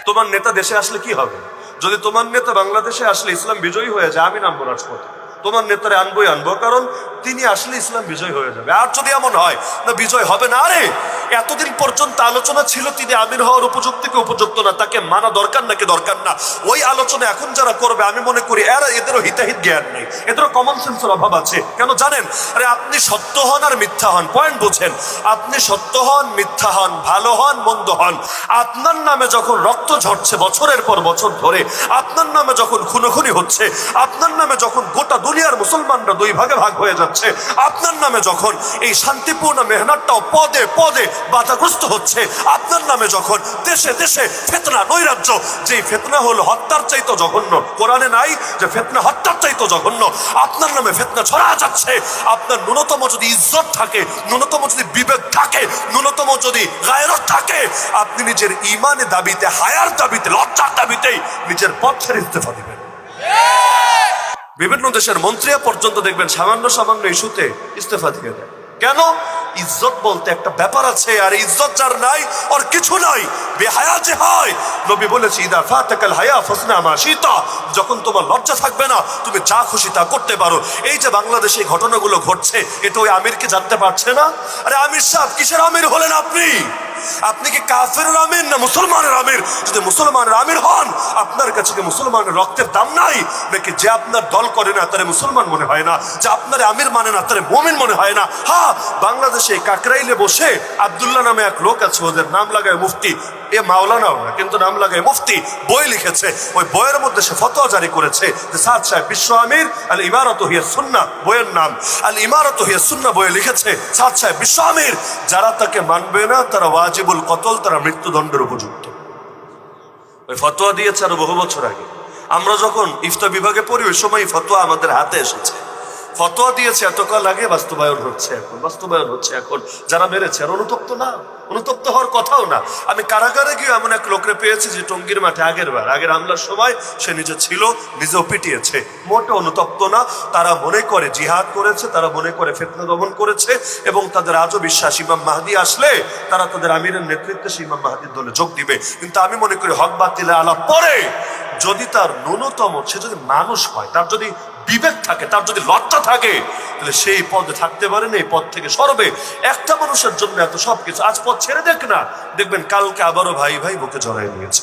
তোমার নেতা দেশে আসলে কি হবে? যদি তোমার নেতা বাংলাদেশে আসলে ইসলাম বিজয়ী হয়ে যায়, আমি নামবো রাজপথে, তোমার নেতারে আনবো, কারণ তিনি আসলে ইসলাম বিজয় হয়ে যাবে। আর যদি এমন হয় না বিজয় হবে না, আরে এতদিন পর্যন্ত আলোচনা ছিল তিনি আমির হওয়ার উপযুক্ত কি উপযুক্ত না, তাকে মানা দরকার নাকি দরকার না, ওই আলোচনা এখন যারা করবে আমি মনে করি এদেরও হিতাহিত জ্ঞান নেই, এদেরও কমন সেন্সের অভাব আছে। কেন জানেন? আরে আপনি সত্য হন আর মিথ্যা হন, পয়েন্ট বুঝেন, আপনি সত্য হন, মিথ্যা হন, ভালো হন, মন্দ হন, আপনার নামে যখন রক্ত ঝরছে বছরের পর বছর ধরে, আপনার নামে যখন খুনোখুনি হচ্ছে, আপনার নামে যখন গোটা দুনিয়ার মুসলমানরা দুই ভাগে ভাগ হয়ে যাচ্ছে, আপনার নামে যখন এই শান্তিপূর্ণ মেহনতটাও পদে পদে বাধাগ্রস্ত হচ্ছে, আপনার নামে যখন দেশে দেশে ফিতনা নৈরাজ্য, যেই ফিতনা হলো হত্যার চাইতো জঘন্য, কোরআনে নাই যে ফিতনা হত্যার চাইতো জঘন্য, আপনার নামে ফিতনা ছড়া যাচ্ছে, আপনার ন্যূনতম যদি ইজ্জত থাকে, ন্যূনতম যদি বিবেক থাকে, ন্যূনতম যদি গায়রত থাকে, আপনি নিজের ইমানে দাবিতে, হায়ার দাবিতে, লজ্জার দাবিতেই নিজের পথ ছেড়ে ইস্তেফা দিবেন। বিভিন্ন দেশের মন্ত্রীরা পর্যন্ত দেখবেন সামান্য সামান্য ইস্যুতে ইস্তেফা দিয়ে দেয়। কেন? ইজ্জত বলতে একটা ব্যাপার আছে, আর ইজ্জত যার নাই আর কিছু নাই, বেহায়া যে হয়। নবী বলেছে ইদা ফাতাকাল হায়া ফাসনা মা শিতা, যখন তোমার লজ্জা থাকবে না তুমি যা খুশি তা করতে পারো। এই যে বাংলাদেশে ঘটনাগুলো ঘটছে, এটা ওই আমিরকে জানতে পারছে না? আরে আমির সাহেব কিসের আমির হলেন আপনি? আপনি কি কাফেরের আমির না মুসলমানের আমির? যদি মুসলমানের আমির হন, আপনার কাছে কি মুসলমানের রক্তের দাম নাই নাকি? যে আপনার দল করে না তারে মুসলমান মনে হয় না, যে আপনার আমির মানে না তারে মুমিন মনে হয় না? হ্যাঁ, বাংলাদেশে কাকরাইলে বসে আব্দুল্লাহ নামে এক লোক আছে, ওদের নাম লাগায় মুফতি, এ মাওলানাও না কিন্তু নাম লাগায় মুফতি, বই লিখেছে। ওই বইয়ের মধ্যে সে ফতোয়া জারি করেছে যে সাদ সাহেব বিশ্ব আমির, আল ইমারত হিয়া সুন্নাহ, বইয়ের নাম আল ইমারত হিয়া সুন্নাহ, বইয়ে লিখেছে সাদ সাহেব বিশ্ব আমির, যারা তাকে মানবে না তারা ওয়াজিবুল কতল, তারা মৃত্যুদণ্ডের উপযুক্ত। ওই ফতোয়া দিয়েছে আরো বহু বছর আগে। আমরা যখন ইফতা বিভাগে পড়ি ওই সময় ফতোয়া আমাদের হাতে এসেছে। ফতোয়া দিয়েছে এতকাল আগে, বাস্তবায়ন হচ্ছে এখন। যারা মেরেছে আর অনুতপ্ত না, অনুতপ্ত হওয়ার কথাও না। আমি কারাগারে গিয়ে এমন এক লোকরে পেয়েছি যে টঙ্গীর মাঠে আগের হামলার সময় সে নিজে ছিল, নিজেও পিটিয়েছে, মোটে অনুতপ্ত না। তারা মনে করে জিহাদ করেছে, তারা মনে করে ফিতনা দমন করেছে, এবং তাদের আজও বিশ্বাস ইমাম মাহদী আসলে তারা তাদের আমিরের নেতৃত্বে সেই ইমাম মাহদীর দলে যোগ দিবে। কিন্তু আমি মনে করি হক বাতিলে আলাপ পরে যদি তার ন্যূনতম, সে যদি মানুষ হয়, তার যদি বিবেক থাকে, তার যদি লজ্জা থাকে, তাহলে সেই পদে থাকতে পারেন, এই পদ থেকে সরবে। একটা মানুষের জন্য এত সবকিছু, আজ পদ ছেড়ে দেখ না, দেখবেন কালকে আবারও ভাই ভাই বুকে জড়াই নিয়েছে।